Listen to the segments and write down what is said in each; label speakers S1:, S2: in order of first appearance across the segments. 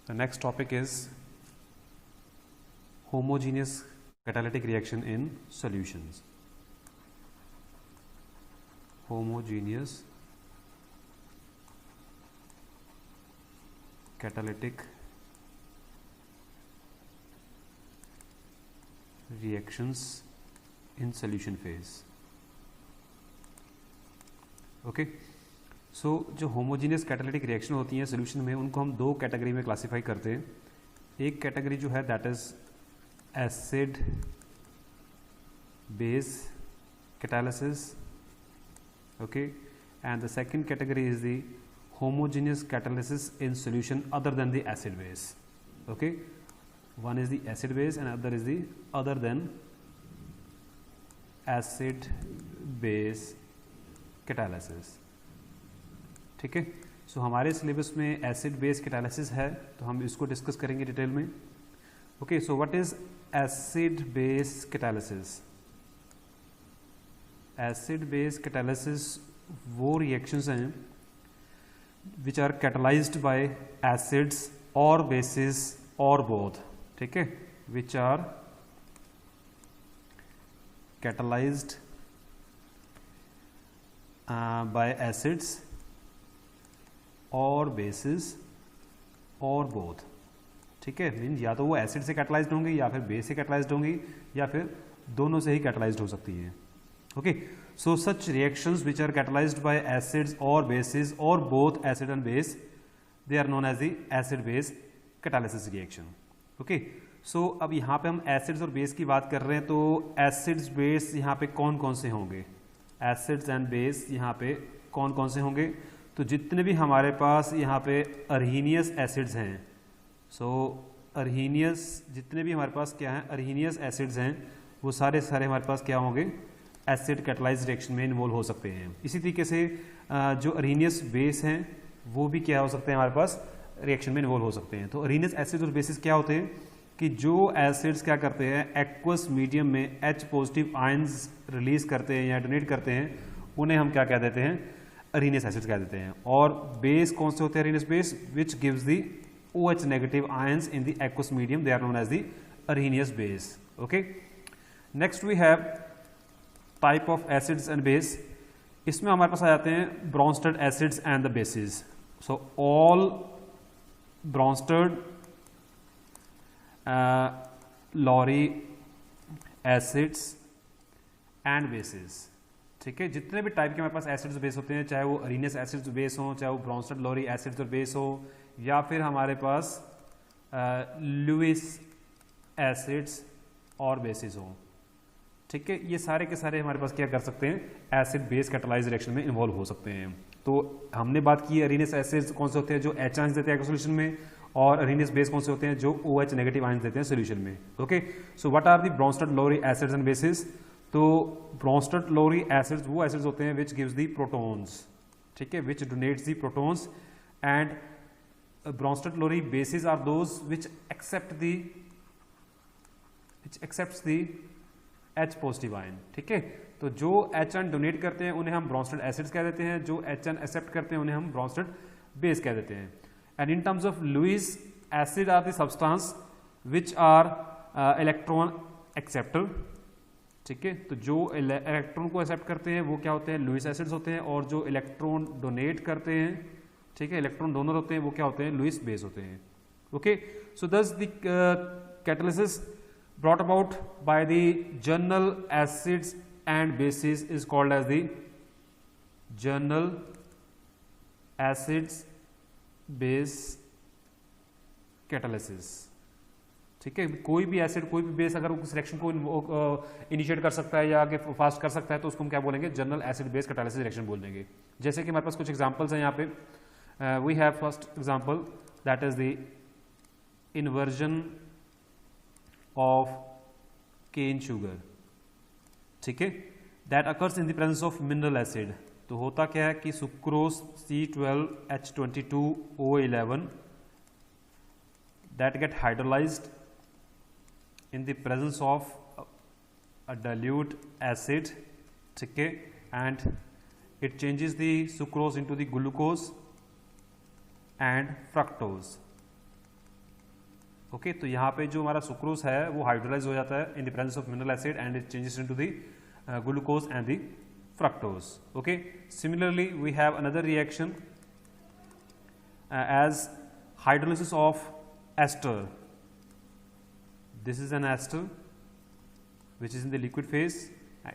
S1: The next topic is homogeneous catalytic reaction in solutions. Homogeneous catalytic reactions in solution phase. Okay so जो homogeneous catalytic reaction होती हैं solution में, उनको हम दो कैटेगरी में क्लासीफाई करते हैं. एक कैटेगरी जो है that is acid base catalysis, okay, and the second category is the homogeneous catalysis in solution other than the acid base. Okay, one is the acid base and other is the other than acid base catalysis. ठीक है, सो हमारे syllabus में acid base catalysis है, तो हम इसको discuss करेंगे detail में. Okay, so what is acid base catalysis? Acid base catalysis वो रिएक्शंस हैं which are catalysed by acids और बेसिस और बोथ. ठीक है, which are catalysed by acids और bases और both. ठीक है, मीन या तो वो एसिड से कैटलाइज्ड होंगी या फिर बेस से कैटलाइज्ड होंगी या फिर दोनों से ही कैटलाइज्ड हो सकती है. Okay, so such reactions which are catalysed by acids और बेसिस और both acid and base, they are known as the acid base catalysis reaction. Okay, so अब यहाँ पे हम एसिड्स और बेस की बात कर रहे हैं, तो एसिड्स बेस यहाँ पे कौन कौन से होंगे? एसिड्स एंड बेस यहाँ पे कौन कौन से होंगे? तो जितने भी हमारे पास यहाँ पे अर्हीनियस एसिड्स हैं, सो अर्हीनियस जितने भी हमारे पास क्या हैं, अर्हीनियस एसिड्स हैं, वो सारे सारे हमारे पास क्या होंगे? एसिड कैटलाइज्ड रिएक्शन में इन्वॉल्व हो सकते हैं. इसी तरीके से जो अर्हीनियस बेस हैं वो भी क्या हो सकते हैं, हमारे पास रिएक्शन में इन्वॉल्व हो सकते हैं. तो अर्हीनियस एसिड्स और बेसिस क्या होते हैं कि जो एसिड्स क्या करते हैं, एक्वस मीडियम में H पॉजिटिव आयंस रिलीज करते हैं या डोनेट करते हैं, उन्हें हम क्या कह देते हैं? अर्हीनियस एसिड्स कह देते हैं. और बेस कौन से होते हैं? Arrhenius base which gives the OH negative ions in the aqueous medium, they are known as the Arrhenius base. Okay, next we have type of acids and base. इसमें हमारे पास आ जाते हैं Bronsted acids and the bases. So all Bronsted Lowry acids and bases. ठीक है, जितने भी टाइप के हमारे पास एसिड्स बेस होते हैं, चाहे वो अर्हीनियस एसिड्स बेस हो, चाहे वो ब्रॉन्स्टर्ड लॉरी एसिड्स और बेस हो, या फिर हमारे पास लुइस एसिड्स और बेसिस हो. ठीक है, ये सारे के सारे हमारे पास क्या कर सकते हैं? एसिड बेस कैटलाइज्ड रिएक्शन में इन्वॉल्व हो सकते हैं. तो हमने बात की अर्हीनियस एसिड्स कौन से होते हैं? जो H आयंस देते हैं सोल्यूशन में, और अर्हीनियस बेस कौन से होते हैं? जो OH नेगेटिव आयंस देते हैं सोल्यूशन में. Okay, so what are the Bronsted Lowry acids and bases? तो ब्रॉन्स्टर्ड लॉरी एसिड्स वो एसिड्स होते हैं विच गिव्स द प्रोटॉन्स. ठीक है, which donates the protons. And Bronsted Lowry bases are those which accepts the H positive ion. ठीक है, तो जो H आयन डोनेट करते हैं उन्हें हम ब्रॉन्स्टर्ड एसिड्स कह देते हैं, जो H आयन एक्सेप्ट करते हैं उन्हें हम ब्रॉन्स्टर्ड बेस कह देते हैं. And in terms of Lewis, acid are the substance which are electron acceptor. ठीक है, तो जो इलेक्ट्रॉन को एक्सेप्ट करते हैं वो क्या होते हैं? लुइस एसिड्स होते हैं. और जो इलेक्ट्रॉन डोनेट करते हैं, ठीक है, इलेक्ट्रॉन डोनर होते हैं, वो क्या होते हैं? लुइस बेस होते हैं. Okay, so thus the catalysis brought about by the journal acids and bases is called as the journal acids base catalysis. ठीक है, कोई भी एसिड कोई भी बेस अगर उस रिएक्शन को इनिशिएट कर सकता है या आगे फास्ट कर सकता है, तो उसको हम क्या बोलेंगे? General acid base catalysis reaction बोल देंगे. जैसे कि हमारे पास कुछ एग्जांपल्स हैं यहाँ पे. We have first example that is the inversion of cane sugar. ठीक है, that occurs in the presence of mineral acid. तो होता क्या है कि sucrose C12H22O11 that get hydrolyzed in the presence of a dilute acid. ठीक है, and it changes the sucrose into the glucose and fructose. Okay तो यहाँ पे जो हमारा सुक्रोज है वो हाइड्रोलाइज हो जाता है इन the presence of mineral acid and it changes into the glucose and the fructose. Okay, similarly we have another reaction as hydrolysis of ester. This is an ester which is in the liquid phase.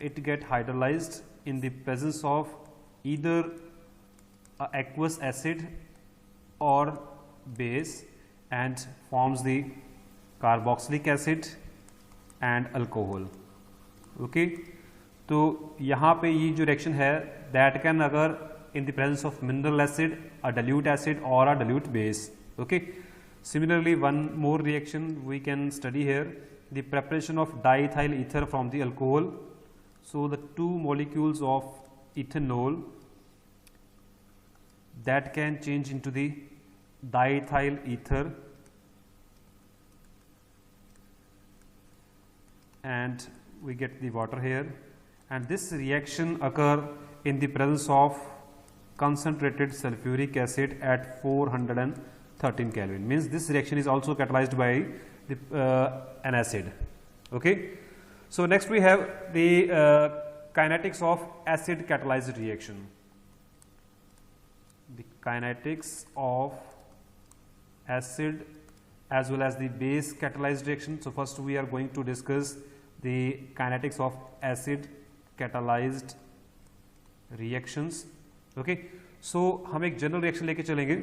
S1: It get hydrolyzed in the presence of either aqueous acid or base and forms the carboxylic acid and alcohol. Okay, तो यहाँ पे ये जो reaction है that can अगर in the presence of mineral acid, a dilute acid और a dilute base. Okay, similarly one more reaction we can study here, the preparation of diethyl ether from the alcohol. So the two molecules of ethanol that can change into the diethyl ether and we get the water here, and this reaction occur in the presence of concentrated sulfuric acid at 413 Kelvin. Means this reaction is also catalyzed by the, an acid. Okay, so next we have the kinetics of acid catalyzed reaction. The kinetics of acid as well as the base catalyzed reaction. So first we are going to discuss the kinetics of acid catalyzed reactions. Okay, so हम एक general reaction लेके चलेंगे.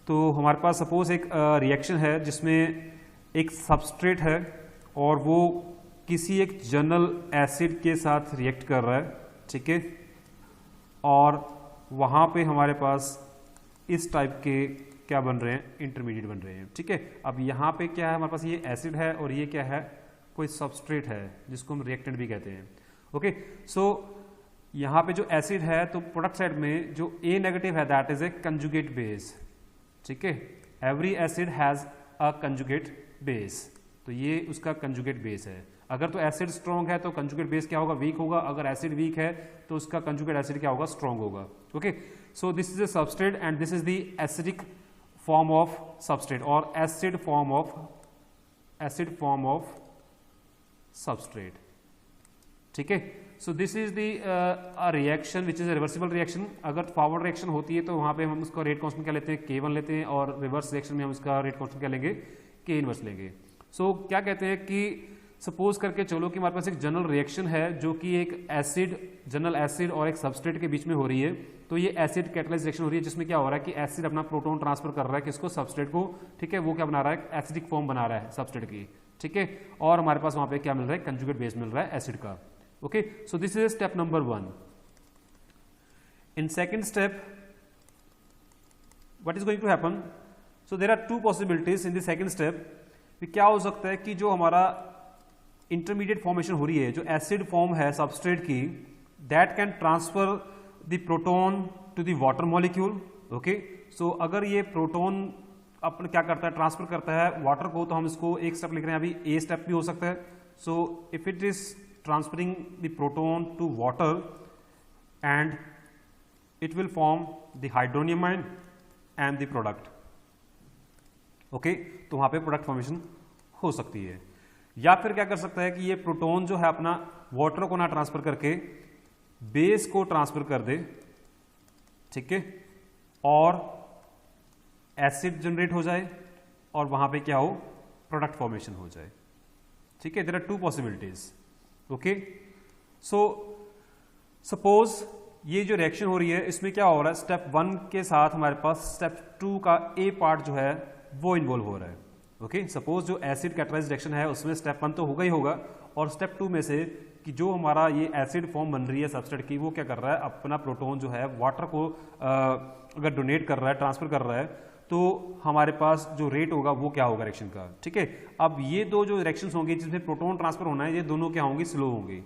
S1: तो हमारे पास suppose एक reaction है जिसमें एक सबस्ट्रेट है और वो किसी एक जनरल एसिड के साथ रिएक्ट कर रहा है. ठीक है, और वहाँ पे हमारे पास इस टाइप के क्या बन रहे हैं, इंटरमीडिएट बन रहे हैं. ठीक है, अब यहाँ पे क्या है, हमारे पास ये एसिड है और ये क्या है, कोई सबस्ट्रेट है जिसको हम रिएक्टेंट भी कहते हैं. ओके, सो यहाँ पे जो एसिड है तो प्रोडक्ट साइड में जो ए नेगेटिव है that is a conjugate base. ठीक है, every acid has a conjugate base, तो ये उसका कंजुगेट बेस है. अगर तो एसिड स्ट्रॉन्ग है तो कंजुगेट बेस क्या होगा, वीक होगा. अगर एसिड वीक है तो उसका कंजुगेट एसिड क्या होगा, स्ट्रॉन्ग होगा. Okay, so this is A substrate and this is the acidic form of substrate or acid form of substrate. ठीक है, so this is the a reaction which is a reversible reaction. अगर forward reaction होती है तो वहाँ पे हम उसका रेट कांस्टेंट क्या लेते हैं, K1 लेते हैं, और रिवर्स रिएक्शन में हम उसका रेट कांस्टेंट क्या लेंगे, K इनवर्स लेंगे. so क्या कहते हैं कि सपोज करके चलो कि हमारे पास एक जनरल रिएक्शन है जो कि एक एसिड, जनरल एसिड और एक सबस्ट्रेट के बीच में हो रही है. तो ये एसिड कैटलाइज्ड रिएक्शन हो रही है जिसमें क्या हो रहा है कि एसिड अपना प्रोटॉन ट्रांसफर कर रहा है किसको, सबस्ट्रेट को. ठीक है, वो क्या बना रहा है, एसिडिक फॉर्म बना रहा है सबस्ट्रेट की. ठीक है, और हमारे पास वहां पे क्या मिल रहा है, कंजुगेट बेस मिल रहा है एसिड का. Okay, so this is step number 1. In second step what is going to happen, so there are two possibilities in the second step. क्या हो सकता है कि जो हमारा इंटरमीडिएट फॉर्मेशन हो रही है, जो एसिड फॉर्म है सबस्ट्रेट की, that can transfer the proton to the water molecule. Okay, so अगर ये प्रोटॉन अपन क्या करता है, ट्रांसफर करता है वाटर को, तो हम इसको एक स्टेप लिख रहे हैं, अभी ए स्टेप भी हो सकता है. So if it is transferring the proton to water and it will form the hydronium ion and the product. Okay, तो वहां पे प्रोडक्ट फॉर्मेशन हो सकती है. या फिर क्या कर सकता है कि ये प्रोटॉन जो है अपना वाटर को ना ट्रांसफर करके बेस को ट्रांसफर कर दे. ठीक है, और एसिड जनरेट हो जाए और वहां पे क्या हो, प्रोडक्ट फॉर्मेशन हो जाए. ठीक है, there are two possibilities. Okay, so suppose ये जो रिएक्शन हो रही है इसमें क्या हो रहा है, स्टेप 1 के साथ हमारे पास स्टेप 2 का ए पार्ट जो है वो इन्वॉल्व हो रहा है. ओके, सपोज जो एसिड कैटलाइज्ड रिएक्शन है उसमें स्टेप 1 तो होगा ही होगा, और स्टेप 2 में से कि जो हमारा ये एसिड फॉर्म बन रही है सबस्ट्रेट की, वो क्या कर रहा है, अपना प्रोटॉन जो है वाटर को अगर डोनेट कर रहा है, ट्रांसफर कर रहा है, तो हमारे पास जो रेट होगा वो क्या होगा रिएक्शन का. ठीक है, अब ये दो जो रिएक्शंस होंगी जिसमें प्रोटॉन ट्रांसफर होना है, ये दोनों क्या होंगी, स्लो होंगी.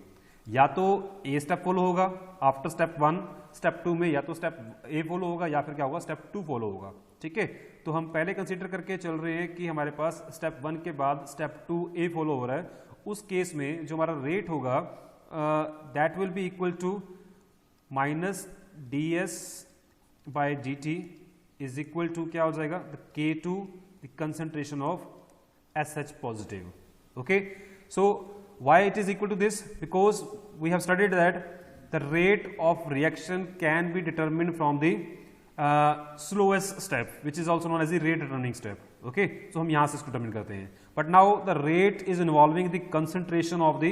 S1: या तो ए स्टेप फॉलो होगा आफ्टर स्टेप 1, स्टेप 2 में या तो स्टेप ए फॉलो होगा या फिर क्या होगा, स्टेप 2 फॉलो होगा. ठीक है, तो हम पहले कंसीडर करके चल रहे हैं कि हमारे पास स्टेप 1 के बाद स्टेप 2 ए फॉलो हो रहा है. उस केस में जो हमारा रेट होगा that will be equal to minus ds by dt is equal to क्या हो जाएगा, K2 the concentration of SH positive. Okay, so why it is equal to this? Because we have studied that the rate of reaction can be determined from the slowest step, which is also known as the rate determining step. Okay, so हम यहाँ से इसको determine करते हैं. But now the rate is involving the concentration of the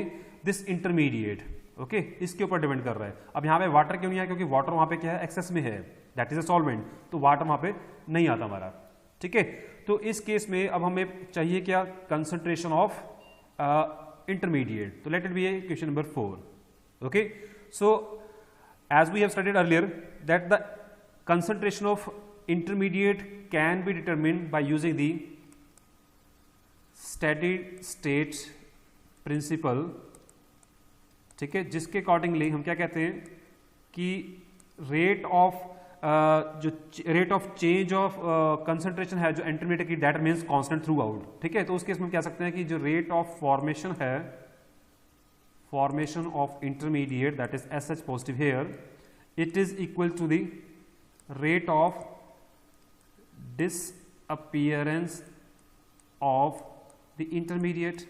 S1: this intermediate. Okay इसके ऊपर depend कर रहा है. अब यहाँ पे वाटर क्यों नहीं है? क्योंकि वाटर वहाँ पे क्या है? एक्सेस में है, दैट इज अ सॉल्वेंट, तो वाटर वहाँ पे नहीं आता हमारा. ठीक है, तो इस केस में अब हमें चाहिए क्या? Concentration of intermediate. तो let it be a question number 4. Okay, so as we have studied earlier that the concentration of intermediate can be determined by using the steady state principle. ठीक है, जिसके accordingly हम क्या कहते हैं कि rate of जो rate of change of concentration है जो इंटरमीडिएट की, that means constant through out. ठीक है, तो उस केस में कह सकते हैं कि जो रेट ऑफ फॉर्मेशन है, formation of intermediate that is SH positive here, it is equal to the rate of disappearance of the intermediate.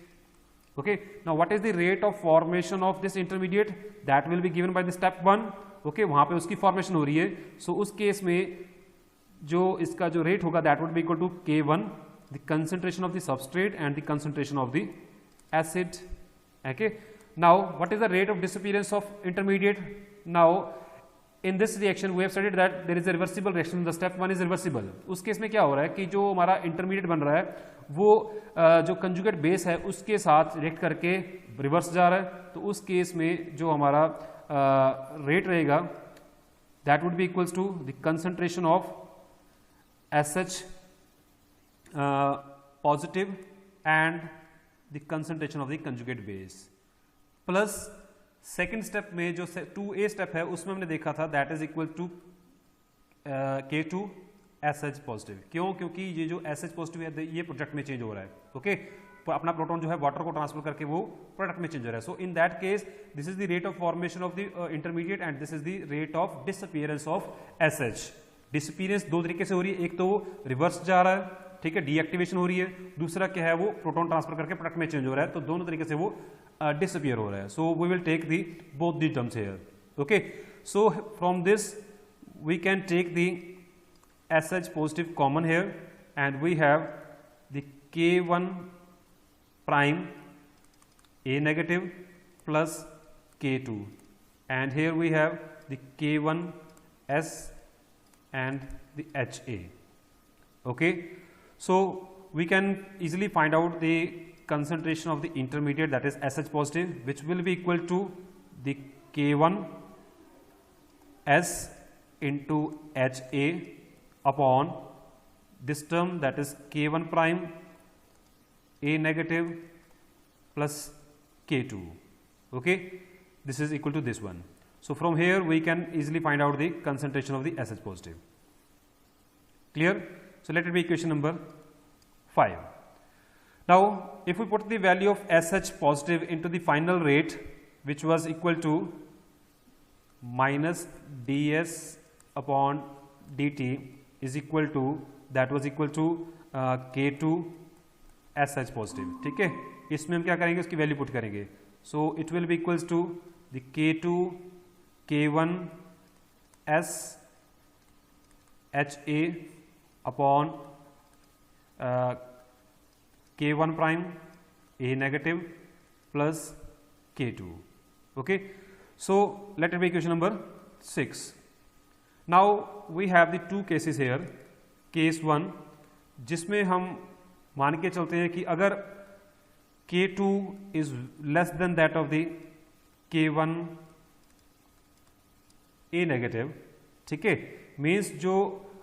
S1: Okay, now what is the rate of formation of this intermediate? That will be given by the step 1. Okay, वहाँ पे उसकी formation हो रही है. So उस case में जो इसका जो rate होगा that would be equal to K1, the concentration of the substrate and the concentration of the acid. Okay, now what is the rate of disappearance of intermediate? Now in this reaction we have studied that there is a reversible reaction. The step 1 is reversible. उस case में क्या हो रहा है कि जो हमारा intermediate बन रहा है वो जो कंजुगेट बेस है उसके साथ रिएक्ट करके रिवर्स जा रहा है. तो उस केस में जो हमारा रेट रहेगा that would be equals to the concentration of SH positive and the concentration of the conjugate base plus second step में जो 2A स्टेप है उसमें हमने देखा था that is equal to K2 SH positive. क्यों? क्योंकि ये जो SH पॉजिटिव है ये प्रोडक्ट में चेंज हो रहा है. ओके, अपना प्रोटॉन जो है वाटर को ट्रांसफर करके वो प्रोडक्ट में चेंज हो रहा है. So in that case this is the rate of formation of the intermediate and this is the rate of disappearance of SH. Disappearance दो तरीके से हो रही है, एक तो वो रिवर्स जा रहा है, ठीक है, डीएक्टिवेशन हो रही है, दूसरा क्या है वो प्रोटॉन ट्रांसफर करके प्रोडक्ट में चेंज हो रहा है. तो दोनों तरीके से वो disappear हो रहा है. So we will take the both the terms here. Okay, so from this we can take the SH positive common here and we have the K1 prime A negative plus K2 and here we have the K1 S and the HA. Okay, so we can easily find out the concentration of the intermediate that is SH positive, which will be equal to the K1 S into HA upon this term that is K1 prime A negative plus K2. Okay, this is equal to this one. So from here we can easily find out the concentration of the SH positive. Clear? So let it be equation number 5. Now if we put the value of SH positive into the final rate, which was equal to minus ds upon dt is equal to, that was equal to K2 SH positive. ठीक है, इसमें हम क्या करेंगे, उसकी value put करेंगे. So it will be equals to the K2 K1 S HA upon K1 prime A negative plus K2. Okay, so let it be equation number 6. Now we have the two cases here. Case 1 जिसमें हम मान के चलते हैं कि अगर K2 is less than that of the K1 A negative, ठीक है, मीन्स जो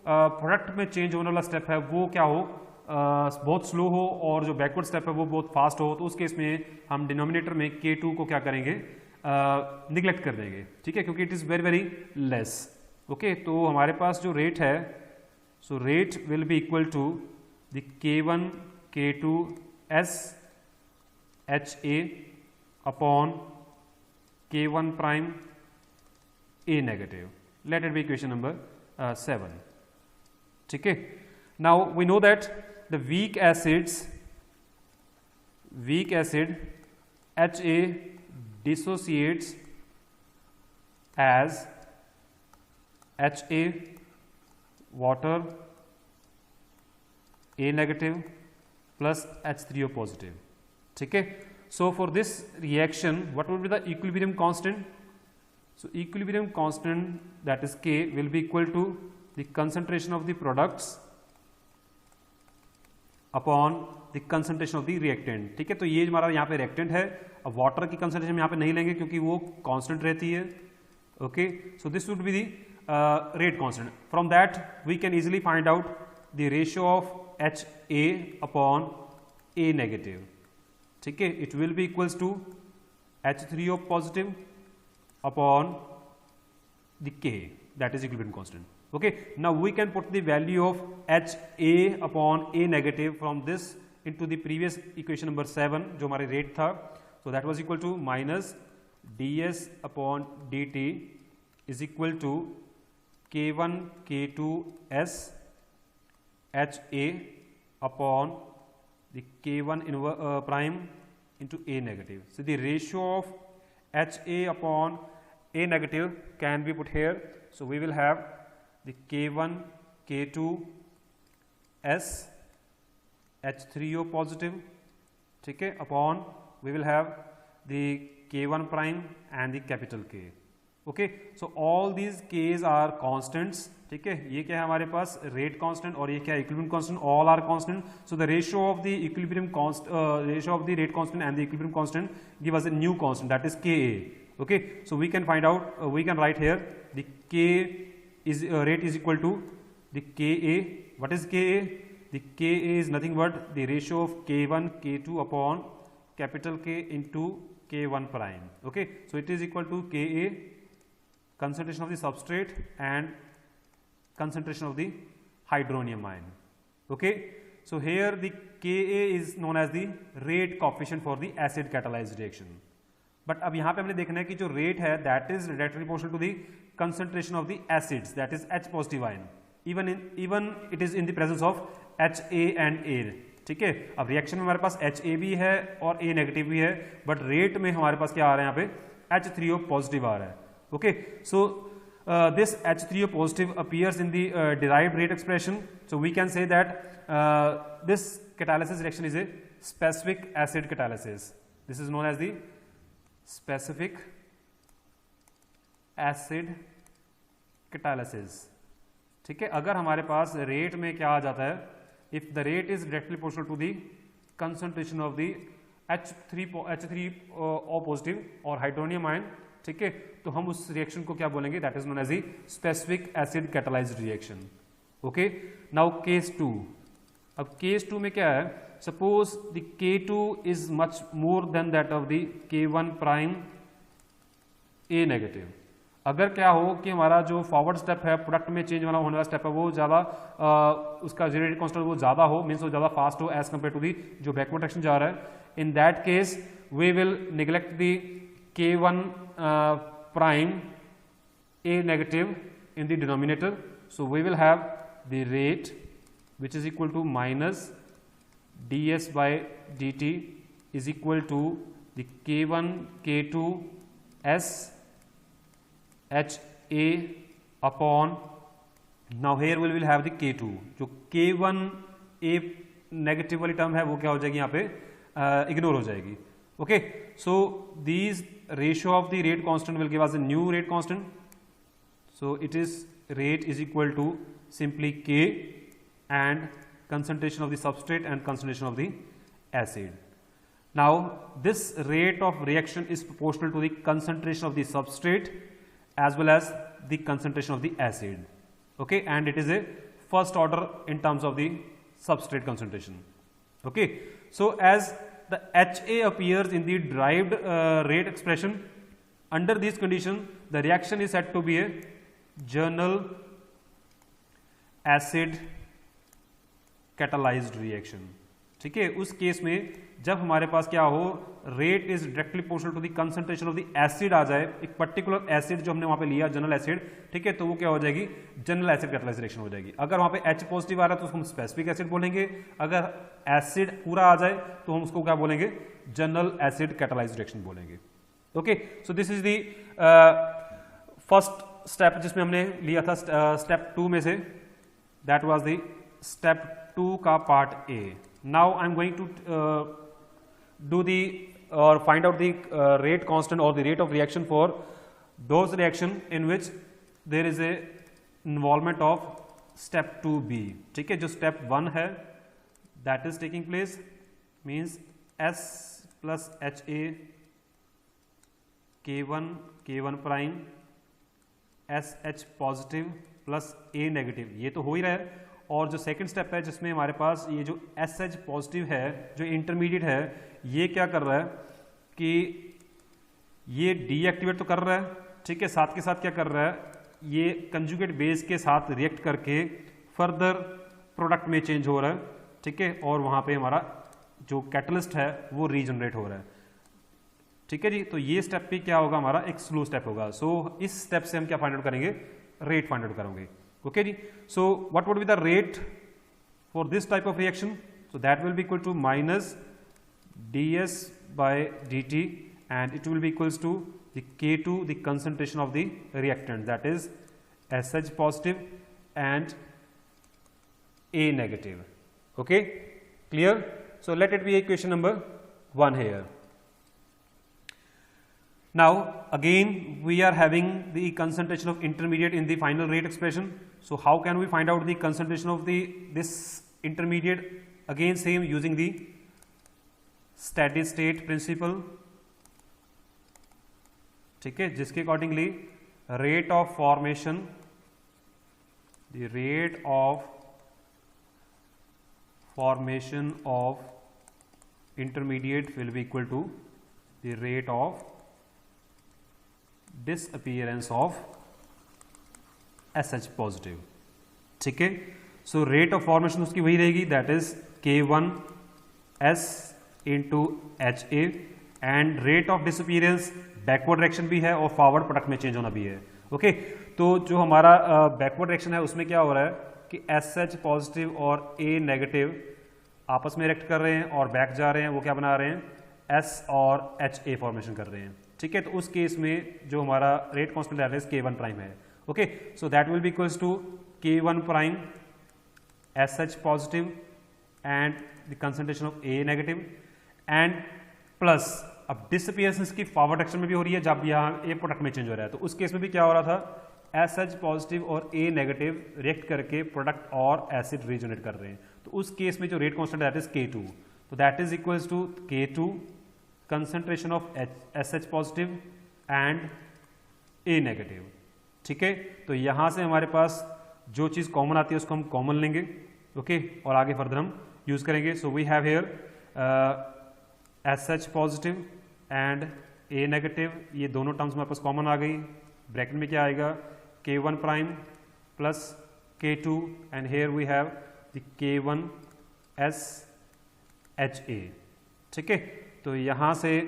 S1: प्रोडक्ट में चेंज होने वाला स्टेप है वो क्या हो, बहुत स्लो हो और जो बैकवर्ड स्टेप है वो बहुत फास्ट हो. तो उस केस में हम डिनोमिनेटर में K2 को क्या करेंगे, निगलेक्ट कर देंगे. ठीक है, क्योंकि it is very very less. Okay, तो हमारे पास जो रेट है, so rate will be equal to the K1 K2 S HA upon K1 prime A negative. Let it be equation number 7. ठीक है. Now we know that the weak acids weak acid Ha dissociates as Ha water A negative plus H3O positive. ठीक है. So for this reaction, what will be the equilibrium constant? So equilibrium constant, that is K, will be equal to the concentration of the products upon the concentration of the reactant. ठीक है, तो ये हमारा यहाँ पे reactant है. अब water की कंसंट्रेशन यहाँ पे नहीं लेंगे क्योंकि वो कांस्टेंट रहती है. Okay, so this would be the rate constant. From that we can easily find out the ratio of H A upon A negative. ठीक है, it will be equals to H3O positive upon the K, that is equilibrium constant. Okay, now we can put the value of Ha upon A negative from this into the previous equation number 7 जो हमारे rate था. So that was equal to minus ds upon dt is equal to K1 K2 S Ha upon the K1 prime into A negative. So the ratio of Ha upon A negative can be put here. So we will have the K1 K2 S H3O positive, ठीक है, upon we will have the K1 prime and the capital K. Okay, so all these K's are constants. ठीक है, ये क्या है हमारे पास rate constant और ये क्या है equilibrium constant, all are constant. So the ratio of the equilibrium ratio of the rate constant and the equilibrium constant give us a new constant, that is Ka. Okay, so we can find out, we can write here the K is rate is equal to the Ka. What is Ka? The Ka is nothing but the ratio of K1 K2 upon capital K into K1 prime. Okay, so it is equal to Ka, concentration of the substrate and concentration of the hydronium ion. Okay, so here the Ka is known as the rate coefficient for the acid catalyzed reaction. But अब यहाँ पे हमने देखना है कि जो rate है that is directly proportional to the concentration of the acids, that is H positive ion, even it is in the presence of HA and A. ठीक है, अब रिएक्शन में हमारे पास HA भी है और A नेगेटिव भी है, बट रेट में हमारे पास क्या आ रहा है यहाँ पे H3O पॉजिटिव आ रहा है. Okay, so this H3O positive appears in the derived rate expression. So we can say that this catalysis reaction is a specific acid catalysis. This is known as the specific acid catalysis. ठीक है, अगर हमारे पास rate में क्या आ जाता है, if the rate is directly proportional to the concentration of the H3O positive और हाइड्रोनियम आयन, ठीक है, तो हम उस रिएक्शन को क्या बोलेंगे, that is known as the specific acid catalysed reaction. Okay, now case 2. अब केस 2 में क्या है, suppose the K2 is much more than that of the K1 prime A negative. अगर क्या हो कि हमारा जो फॉरवर्ड स्टेप है, प्रोडक्ट में चेंज वाला होने वाला स्टेप है, वो ज़्यादा उसका रेट कांस्टेंट वो ज़्यादा हो, मीन्स वो ज़्यादा फास्ट हो एज कम्पेयर टू दी जो बैकवर्ड डायरेक्शन जा रहा है. In that case we will neglect the K1 prime A negative in the denominator. So we will have the rate which is equal to minus ds by dt is equal to the K1 K2 S HA upon, now here we will have the K2, जो K1 A negative वाली term है वो क्या हो जाएगी यहाँ पे ignore हो जाएगी. Okay, so these ratio of the rate constant will give us a new rate constant. So it is rate is equal to simply K and concentration of the substrate and concentration of the acid. Now this rate of reaction is proportional to the concentration of the substrate as well as the concentration of the acid. Okay, and it is a first order in terms of the substrate concentration. Okay, so as the HA appears in the derived rate expression, under this condition the reaction is said to be a journal acid catalyzed reaction. ठीक है, उस case में जब हमारे पास क्या हो, rate is directly proportional to the concentration of the acid आ जाए, एक पर्टिकुलर एसिड जो हमने वहां पे लिया जनरल एसिड, ठीक है, तो वो क्या हो जाएगी, जनरल एसिड कैटालाइज्ड रिएक्शन हो जाएगी। अगर वहां पे H पॉजिटिव आ रहा है तो उसको हम स्पेसिफिक एसिड बोलेंगे, अगर एसिड पूरा आ जाए तो हम उसको क्या बोलेंगे, जनरल एसिड कैटालाइज्ड रिएक्शन बोलेंगे। Okay, so this is the first step जिसमें हमने लिया था स्टेप 2 में से, दैट वाज द स्टेप 2 का part A. Now I am going to do the or find out the rate constant or the rate of reaction for those reaction in which there is a involvement of step 2b। ठीक है, जो step 1 है that is taking place means S plus HA K1 prime SH positive plus A negative, ये तो हो ही रहा है। और जो सेकंड स्टेप है जिसमें हमारे पास ये जो SH पॉजिटिव है जो इंटरमीडिएट है, ये क्या कर रहा है कि ये डीएक्टिवेट तो कर रहा है, ठीक है, साथ के साथ क्या कर रहा है, ये कंजुगेट बेस के साथ रिएक्ट करके फर्दर प्रोडक्ट में चेंज हो रहा है, ठीक है, और वहां पे हमारा जो कैटलिस्ट है वो रीजनरेट हो रहा है। ठीक है जी, तो ये स्टेप पे क्या होगा, हमारा एक स्लो स्टेप होगा। सो इस स्टेप से हम क्या फाइंड आउट करेंगे, रेट फाइंड आउट करेंगे। ओके जी, so what would be the rate for this type of reaction, so that will be equal to minus ds by dt and it will be equals to the K2, the concentration of the reactant, that is SH positive and A negative. Okay, clear? So let it be equation number 1 here. Now again we are having the concentration of intermediate in the final rate expression. So how can we find out the concentration of this intermediate? Again same, using the steady state principle, ठीक है, जिसके accordingly rate of formation, the rate of formation of intermediate will be equal to the rate of disappearance of SH positive. ठीक है, so rate of formation उसकी वही रहेगी, दैट इज K1S into HA, and rate of disappearance backward direction भी है और फॉरवर्ड प्रोडक्ट में चेंज होना भी है। ओके, तो जो हमारा बैकवर्ड डायरेक्शन है उसमें क्या हो रहा है कि SH पॉजिटिव और A नेगेटिव आपस में रिएक्ट कर रहे हैं और बैक जा रहे हैं, वो क्या बना रहे हैं, S और HA फॉर्मेशन कर रहे हैं। ठीक है, तो उस केस में जो हमारा रेट कांस्टेंट है K1 प्राइम है। Okay, so that will be equals to K1 prime SH positive and the concentration of A negative and plus, अब डिसअपीयरेंस की फॉरवर्ड डायरेक्शन में भी हो रही है जब यहाँ ए प्रोडक्ट में चेंज हो रहा है, तो उस केस में भी क्या हो रहा था, SH पॉजिटिव और A नेगेटिव रिएक्ट करके प्रोडक्ट और एसिड रीजनरेट कर रहे हैं। तो उस केस में जो rate constant that is K2, तो that is equals to K2 concentration of SH positive and A negative. ठीक है, तो यहाँ से हमारे पास जो चीज़ कॉमन आती है उसको हम कॉमन लेंगे। ओके, और आगे फर्दर हम यूज करेंगे। So we have here SH positive and A negative, ये दोनों टर्म्स हमारे पास कॉमन आ गई। ब्रैकेट में क्या आएगा, K1 prime plus K2 and here we have the K1 SHA। ठीक है, तो यहाँ से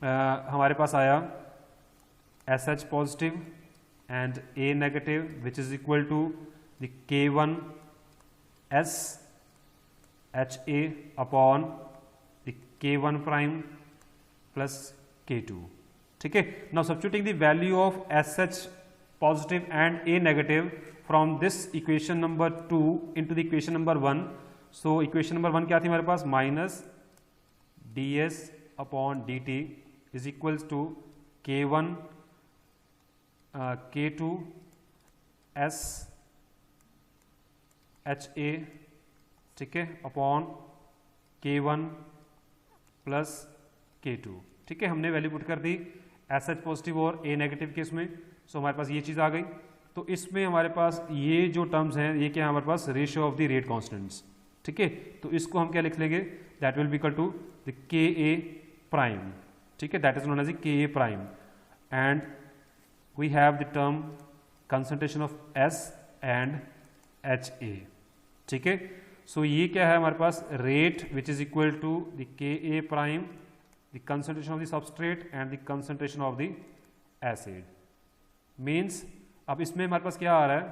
S1: हमारे पाच आया SH positive and A negative which is equal to the K1 SHA upon K1 prime plus K2। ठीक है, now substituting the value of SH positive and A negative from this equation number 2 into the equation number 1। so equation number 1 क्या थी हमारे पास, minus ds upon dt is equals to K1 K2 SHA, ठीक है, upon K1 plus K2। ठीक है, हमने value put कर दी SH positive और A नेगेटिव केस में। सो हमारे पास ये चीज़ आ गई। तो इसमें हमारे पास ये जो टर्म्स हैं ये क्या है हमारे पास, ratio of the rate constants. ठीक है, तो इसको हम क्या लिख लेंगे, that will be equal to the KA prime. ठीक है, that is known as KA prime and we have the term concentration of S and HA। ठीक है, सो ये क्या है हमारे पास, rate which is equal to the K A prime, the concentration of the substrate and the concentration of the acid. Means अब इसमें हमारे पास क्या आ रहा है,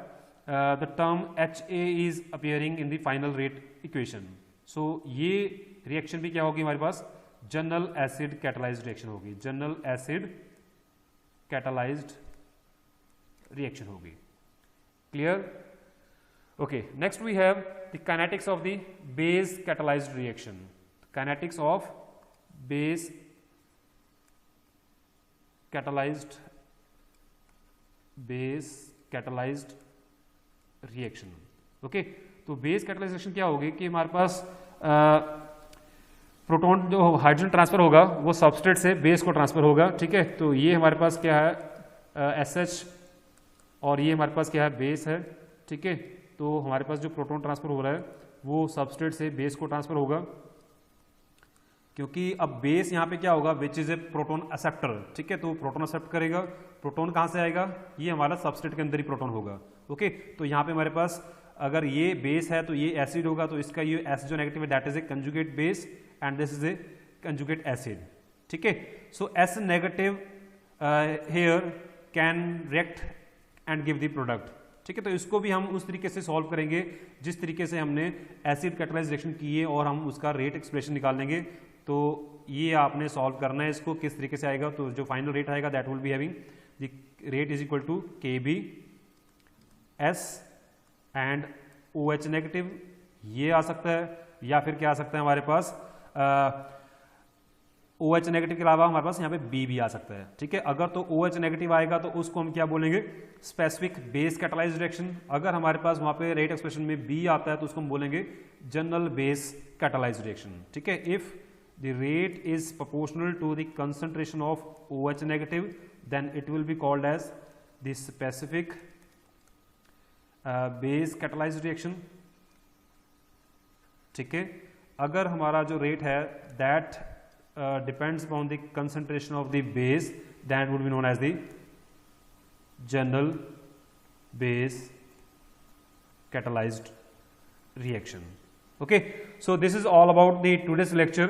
S1: the term HA is appearing in the final rate equation. So ये reaction भी क्या होगी हमारे पास, जनरल एसिड कैटालाइज्ड रिएक्शन होगी, जनरल एसिड कैटालाइज्ड रिएक्शन होगी। Clear? Okay, next we have the kinetics of the base catalysed reaction. Kinetics of base catalysed reaction. Okay, तो base catalysation क्या होगी कि हमारे पास प्रोटॉन जो हाइड्रोजन ट्रांसफर होगा वो सबस्ट्रेट से बेस को ट्रांसफर होगा। ठीक है, तो ये हमारे पास क्या है, SH, और ये हमारे पास क्या है, बेस है। ठीक है, तो हमारे पास जो प्रोटॉन ट्रांसफर हो रहा है वो सबस्ट्रेट से बेस को ट्रांसफर होगा, क्योंकि अब बेस यहाँ पे क्या होगा, which is a proton acceptor. ठीक है, तो प्रोटॉन एक्सेप्ट करेगा, प्रोटॉन कहाँ से आएगा, ये हमारा सबस्ट्रेट के अंदर ही प्रोटॉन होगा। ओके, तो यहाँ पे हमारे पास अगर ये बेस है तो ये एसिड होगा, तो इसका ये एस जो नेगेटिव है that is a conjugate base and this is a conjugate acid. ठीक है, so S negative here can react and give the product. ठीक है, तो इसको भी हम उस तरीके से सॉल्व करेंगे जिस तरीके से हमने एसिड कैटालाइज्ड रिएक्शन की है, और हम उसका रेट एक्सप्रेशन निकाल लेंगे। तो ये आपने सॉल्व करना है, इसको किस तरीके से आएगा, तो जो फाइनल रेट आएगा that will be having the rate is equal to KB S and OH negative, ये आ सकता है, या फिर क्या आ सकता है हमारे पास OH नेगेटिव के अलावा हमारे पास यहाँ पे B भी आ सकता है। ठीक है, अगर तो OH नेगेटिव आएगा तो उसको हम क्या बोलेंगे, स्पेसिफिक बेस कैटालाइज्ड रिएक्शन। अगर हमारे पास वहाँ पे रेट एक्सप्रेशन में B आता है तो उसको हम बोलेंगे जनरल बेस कैटालाइज्ड रिएक्शन। ठीक है, if the rate is proportional to the concentration of OH negative then it will be called as the specific base catalysed reaction. ठीक है, अगर हमारा जो रेट है that depends upon the concentration of the base, that would be known as the general base catalyzed reaction. Okay, so this is all about the today's lecture.